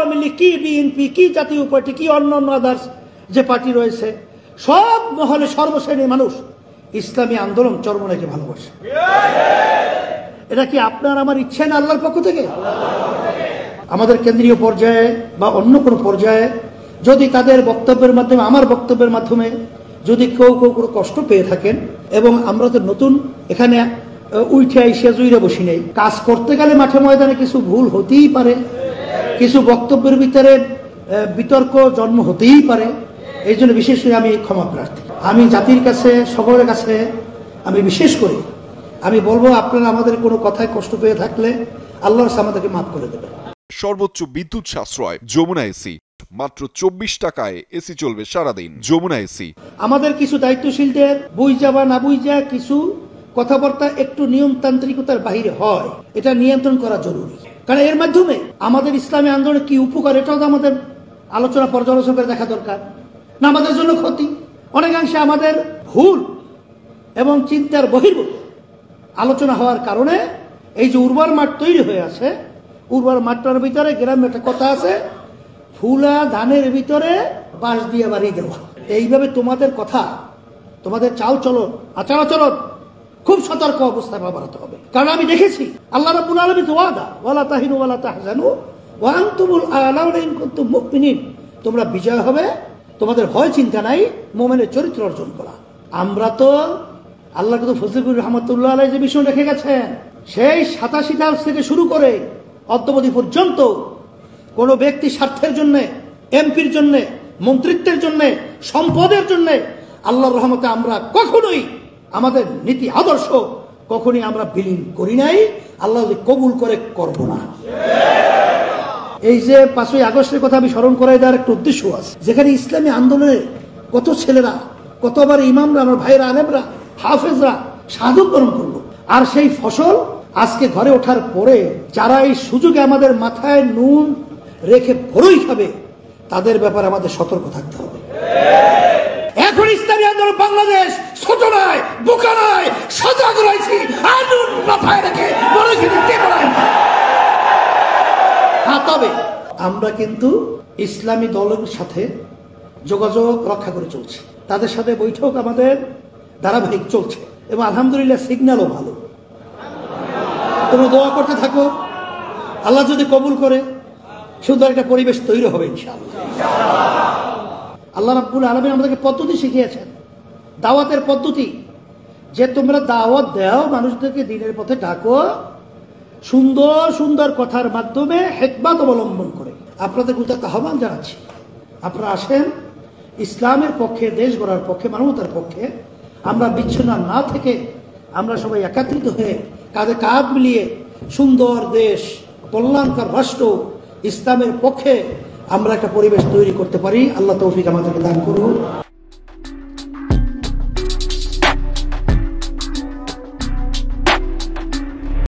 আওয়ামী লীগ, কি বিএনপি, কি জাতীয় পার্টি, কি অন্যান্য আদার্স যে পার্টি রয়েছে, সব মহলে সর্বশ্রেণীর মানুষ ইসলামী আন্দোলন চরমোনাইকে ভালোবাসে। এটা কি আপনার আমার ইচ্ছে না আল্লাহর পক্ষ থেকে? আমাদের কেন্দ্রীয় পর্যায়ে বা অন্য কোনো পর্যায়ে যদি তাদের বক্তব্যের মাধ্যমে, আমার বক্তব্যের মাধ্যমে যদি কেউ কোনো কষ্ট পেয়ে থাকেন, এবং আমরা তো নতুন এখানে উঠে আইসে জুইরে বসি নেই, কাজ করতে গেলে মাঠে ময়দানে কিছু ভুল হতেই পারে, কিছু বক্তব্যের ভিতরে বিতর্ক জন্ম হতেই পারে। এই জন্য বিশেষ করে আমি ক্ষমা প্রার্থী। আমি জাতির কাছে, সকলের কাছে আমি বিশেষ করে আমি বলবো, আপনারা আমাদের কোনো কথায় কষ্ট পেয়ে থাকলে আল্লাহর কাছে আমাদেরকে মাফ করে দেবেন। সর্বোচ্চ বিদ্যুৎ সাশ্রয় যমুনা এসি, মাত্র 24 টাকায় এসি চলবে সারাদিন। যমুনা এসি। আমাদের কিছু দায়িত্বশীলদের বুঝা বা না বুঝা কিছু কথাবার্তা একটু নিয়মতান্ত্রিকতার বাহিরে হয়, এটা নিয়ন্ত্রণ করা জরুরি। কারণ এর মাধ্যমে আমাদের ইসলামী আন্দোলনের কি উপকার, এটাও তো আমাদের আলোচনা পর্যালোচনা করে দেখা দরকার না। আমাদের জন্য ক্ষতি, অনেকাংশে আমাদের ভুল এবং চিন্তার বহির্ভূত আলোচনা হওয়ার কারণে এই যে উর্বর মাঠ তৈরি হয়ে আছে, উর্বর মাঠটার ভিতরে গ্রামে একটা কথা আছে, ফুলা ধানের ভিতরে বাঁশ দিয়ে বাড়ি দেওয়া। এইভাবে তোমাদের কথা, তোমাদের চাল চলন, আচার আচরণ খুব সতর্ক অবস্থায় বাড়াতে হবে। কারণ আমি দেখেছি আল্লাহ রাব্বুল আলামিন ওয়াদা, ওয়ালা তাহিনু ওয়ালা তাহজানু ওয়া আনতুমুল আ'লাউনা ইন কুনতুম মুমিনিন, তোমরা বিজয় হবে, তোমাদের ভয় চিন্তা নাই, মুমিনের চরিত্র অর্জন করা। আমরা তো আল্লাহ কিন্তু ফজলুর রহমতুল্লাহ আলাইহি যে বিষয় রেখে গেছেন, সেই 87 সাল থেকে শুরু করে অদ্যবধি পর্যন্ত কোন ব্যক্তি স্বার্থের জন্য, এমপির জন্য, মন্ত্রিত্বের জন্য, সম্পদের জন্য আল্লাহর রহমতে আমরা কখনোই আমাদের নীতি আদর্শ কখনই আমরা বিলীন করি নাই, আল্লাহ যদি কবুল করে করব না। এই যে 5ই আগস্টের কথা আমি স্মরণ করাই দেওয়ার একটা উদ্দেশ্য আছে, যেখানে ইসলামী আন্দোলনে কত ছেলেরা, কতবার ইমামরা, আমার ভাইরা, আলেমরা, হাফেজরা শাহাদত বরণ করলো। আর সেই ফসল আজকে ঘরে ওঠার পরে যারা এই সুযোগে আমাদের মাথায় নুন রেখে ভরই খাবে, তাদের ব্যাপারে আমাদের সতর্ক থাকতে হবে। এখন ইসলামী আন্দোলন বাংলাদেশ ছোট নয়, বোকা নয়, সজাগ রয়েছি, আনুন মাথায় রেখে ভরই খেতে পারেন। হ্যাঁ, তবে আমরা কিন্তু ইসলামী দলের সাথে যোগাযোগ রক্ষা করে চলছি, তাদের সাথে বৈঠক আমাদের ধারাবাহিক চলছে, এবং আলহামদুলিল্লাহ সিগন্যালও ভালো। তোমরা দোয়া করতে থাকো, আল্লাহ যদি কবুল করে সুন্দর একটা পরিবেশ তৈরি হবে ইনশাআল্লাহ। আল্লাহ রাব্বুল আলামিন আমাদেরকে পদ্ধতি শিখিয়েছেন, দাওয়াতের পদ্ধতি, যে তোমরা দাওয়াত দাও, মানুষদেরকে দিনের পথে ডাকো, সুন্দর সুন্দর কথার মাধ্যমে হিকমত অবলম্বন করে। আপনাদের উদাত্ত আহ্বান জানাচ্ছি, আপনারা আসেন, ইসলামের পক্ষে, দেশ গড়ার পক্ষে, মানবতার পক্ষে আমরা বিচ্ছিন্ন না থেকে আমরা সবাই একত্রিত হয়ে কাঁধে কাঁধ মিলিয়ে সুন্দর দেশ, কল্যাণকর রাষ্ট্র, ইসলামের পক্ষে আমরা একটা পরিবেশ তৈরি করতে পারি। আল্লাহ তৌফিক আমাদেরকে দান করুন।